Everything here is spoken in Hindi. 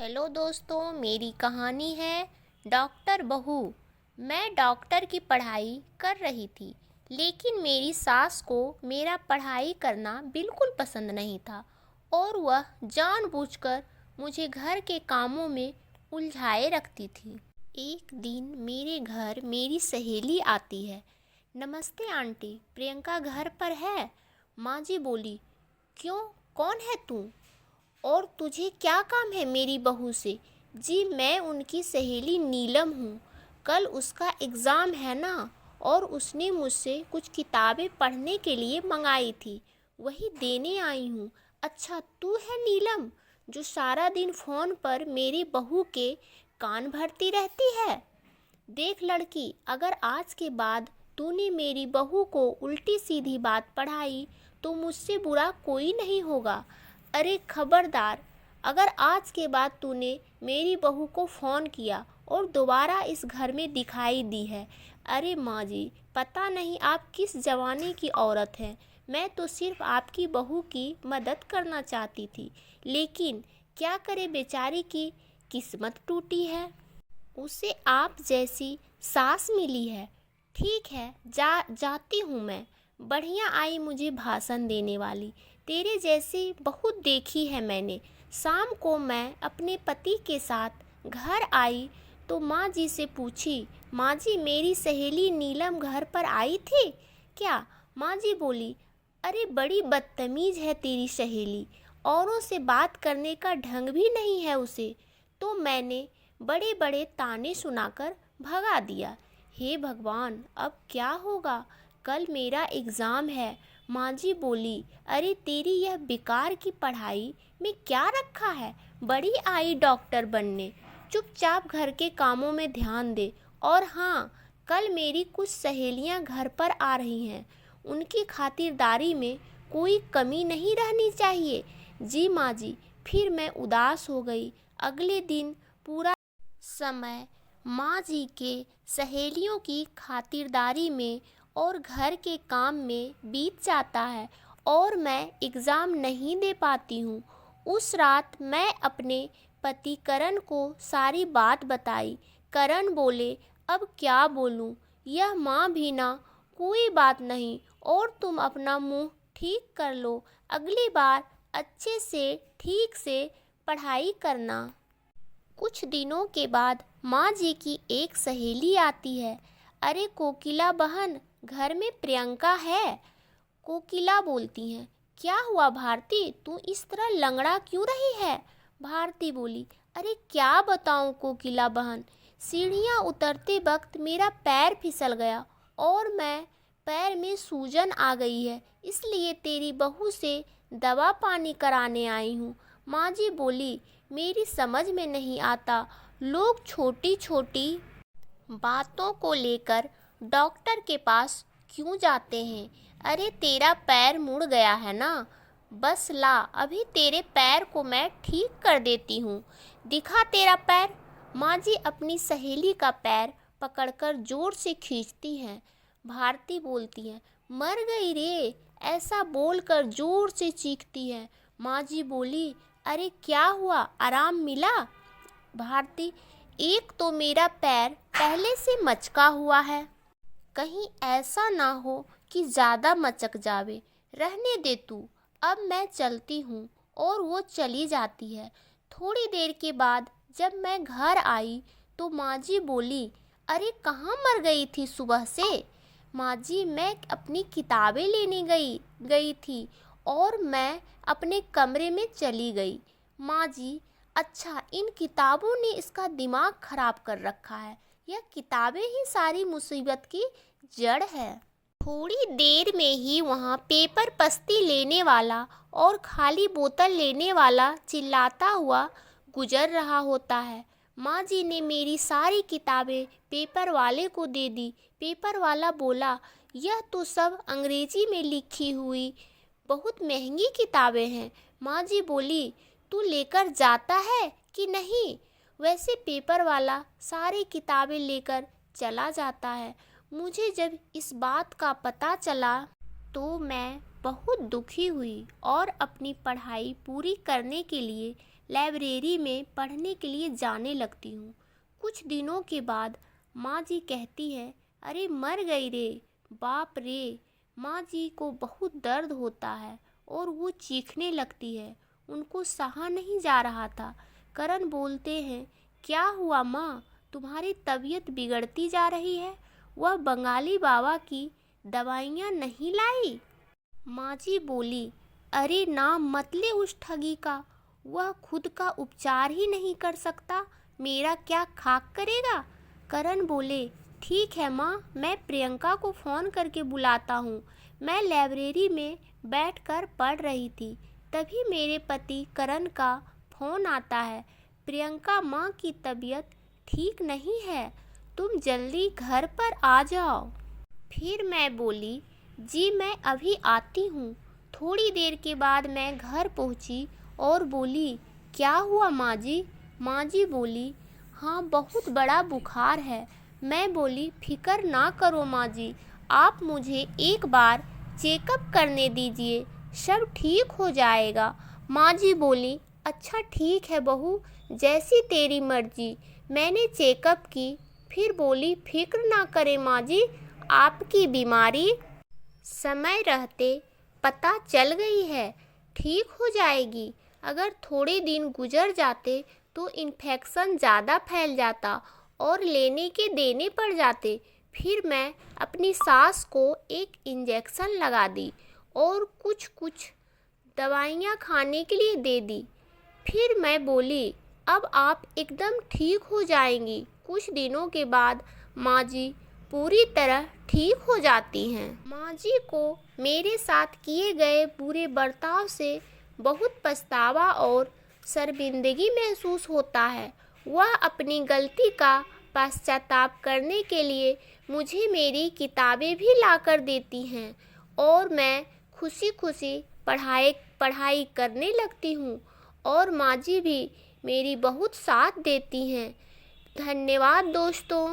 हेलो दोस्तों, मेरी कहानी है डॉक्टर बहू। मैं डॉक्टर की पढ़ाई कर रही थी, लेकिन मेरी सास को मेरा पढ़ाई करना बिल्कुल पसंद नहीं था और वह जानबूझकर मुझे घर के कामों में उलझाए रखती थी। एक दिन मेरे घर मेरी सहेली आती है। नमस्ते आंटी, प्रियंका घर पर है? माँ जी बोली। क्यों, कौन है तू और तुझे क्या काम है मेरी बहू से? जी मैं उनकी सहेली नीलम हूँ। कल उसका एग्ज़ाम है ना, और उसने मुझसे कुछ किताबें पढ़ने के लिए मंगाई थी, वही देने आई हूँ। अच्छा, तू है नीलम जो सारा दिन फ़ोन पर मेरी बहू के कान भरती रहती है? देख लड़की, अगर आज के बाद तूने मेरी बहू को उल्टी सीधी बात पढ़ाई तो मुझसे बुरा कोई नहीं होगा। अरे खबरदार, अगर आज के बाद तूने मेरी बहू को फ़ोन किया और दोबारा इस घर में दिखाई दी है। अरे माँ जी, पता नहीं आप किस ज़माने की औरत हैं। मैं तो सिर्फ आपकी बहू की मदद करना चाहती थी, लेकिन क्या करे, बेचारी की किस्मत टूटी है। उसे आप जैसी सास मिली है। ठीक है, जाती हूँ मैं। बढ़िया आई मुझे भाषण देने वाली। तेरे जैसी बहुत देखी है मैंने। शाम को मैं अपने पति के साथ घर आई तो माँ जी से पूछी, माँ जी मेरी सहेली नीलम घर पर आई थी क्या? माँ जी बोली, अरे बड़ी बदतमीज़ है तेरी सहेली, औरों से बात करने का ढंग भी नहीं है उसे। तो मैंने बड़े बड़े ताने सुनाकर भगा दिया। हे भगवान, अब क्या होगा? कल मेरा एग्ज़ाम है। माँ जी बोली, अरे तेरी यह बेकार की पढ़ाई में क्या रखा है? बड़ी आई डॉक्टर बनने, चुपचाप घर के कामों में ध्यान दे। और हाँ, कल मेरी कुछ सहेलियाँ घर पर आ रही हैं, उनकी खातिरदारी में कोई कमी नहीं रहनी चाहिए। जी माँ जी। फिर मैं उदास हो गई। अगले दिन पूरा समय माँ जी के सहेलियों की खातिरदारी में और घर के काम में बीत जाता है और मैं एग्ज़ाम नहीं दे पाती हूँ। उस रात मैं अपने पति करण को सारी बात बताई। करण बोले, अब क्या बोलूँ, यह माँ भी ना, कोई बात नहीं, और तुम अपना मुंह ठीक कर लो। अगली बार अच्छे से ठीक से पढ़ाई करना। कुछ दिनों के बाद माँ जी की एक सहेली आती है। अरे कोकिला बहन, घर में प्रियंका है? कोकिला बोलती हैं। क्या हुआ भारती, तू इस तरह लंगड़ा क्यों रही है? भारती बोली, अरे क्या बताऊँ कोकिला बहन, सीढ़ियाँ उतरते वक्त मेरा पैर फिसल गया और मैं पैर में सूजन आ गई है, इसलिए तेरी बहू से दवा पानी कराने आई हूँ। माँ जी बोली, मेरी समझ में नहीं आता, लोग छोटी छोटी बातों को लेकर डॉक्टर के पास क्यों जाते हैं? अरे तेरा पैर मुड़ गया है ना, बस ला, अभी तेरे पैर को मैं ठीक कर देती हूँ। दिखा तेरा पैर। माँ जी अपनी सहेली का पैर पकड़कर जोर से खींचती हैं। भारती बोलती हैं, मर गई रे, ऐसा बोलकर जोर से चीखती है। माँ जी बोली, अरे क्या हुआ, आराम मिला? भारती, एक तो मेरा पैर पहले से मचका हुआ है, कहीं ऐसा ना हो कि ज़्यादा मचक जावे। रहने दे तू, अब मैं चलती हूँ। और वो चली जाती है। थोड़ी देर के बाद जब मैं घर आई तो माँ जी बोली, अरे कहाँ मर गई थी सुबह से? माँ जी, मैं अपनी किताबें लेने गई थी और मैं अपने कमरे में चली गई। माँ जी, अच्छा, इन किताबों ने इसका दिमाग खराब कर रखा है। यह किताबें ही सारी मुसीबत की जड़ है। थोड़ी देर में ही वहाँ पेपर पस्ती लेने वाला और खाली बोतल लेने वाला चिल्लाता हुआ गुजर रहा होता है। माँ जी ने मेरी सारी किताबें पेपर वाले को दे दी। पेपर वाला बोला, यह तो सब अंग्रेजी में लिखी हुई बहुत महंगी किताबें हैं। माँ जी बोली, तू लेकर जाता है कि नहीं? वैसे पेपर वाला सारी किताबें लेकर चला जाता है। मुझे जब इस बात का पता चला तो मैं बहुत दुखी हुई और अपनी पढ़ाई पूरी करने के लिए लाइब्रेरी में पढ़ने के लिए जाने लगती हूँ। कुछ दिनों के बाद माँ जी कहती है, अरे मर गई रे, बाप रे। माँ जी को बहुत दर्द होता है और वो चीखने लगती है। उनको सहा नहीं जा रहा था। करण बोलते हैं, क्या हुआ माँ, तुम्हारी तबीयत बिगड़ती जा रही है। वह बंगाली बाबा की दवाइयाँ नहीं लाई? माँ जी बोली, अरे नाम मत ले उस ठगी का, वह खुद का उपचार ही नहीं कर सकता, मेरा क्या खाक करेगा। करण बोले, ठीक है माँ, मैं प्रियंका को फ़ोन करके बुलाता हूँ। मैं लाइब्रेरी में बैठकर पढ़ रही थी, तभी मेरे पति करण का फ़ोन आता है। प्रियंका, माँ की तबीयत ठीक नहीं है, तुम जल्दी घर पर आ जाओ। फिर मैं बोली, जी मैं अभी आती हूँ। थोड़ी देर के बाद मैं घर पहुँची और बोली, क्या हुआ माँ जी? माँ जी बोली, हाँ बहुत बड़ा बुखार है। मैं बोली, फिक्र ना करो माँ जी, आप मुझे एक बार चेकअप करने दीजिए, सब ठीक हो जाएगा। माँ जी बोली, अच्छा ठीक है बहू, जैसी तेरी मर्जी। मैंने चेकअप की, फिर बोली, फिक्र ना करें माँ जी, आपकी बीमारी समय रहते पता चल गई है, ठीक हो जाएगी। अगर थोड़े दिन गुजर जाते तो इन्फेक्शन ज़्यादा फैल जाता और लेने के देने पड़ जाते। फिर मैं अपनी सास को एक इंजेक्शन लगा दी और कुछ कुछ दवाइयाँ खाने के लिए दे दी। फिर मैं बोली, अब आप एकदम ठीक हो जाएंगी। कुछ दिनों के बाद माँ जी पूरी तरह ठीक हो जाती हैं। माँ जी को मेरे साथ किए गए बुरे बर्ताव से बहुत पछतावा और शर्मिंदगी महसूस होता है। वह अपनी गलती का पश्चाताप करने के लिए मुझे मेरी किताबें भी लाकर देती हैं और मैं खुशी खुशी पढ़ाई करने लगती हूँ और माँ जी भी मेरी बहुत साथ देती हैं। धन्यवाद दोस्तों।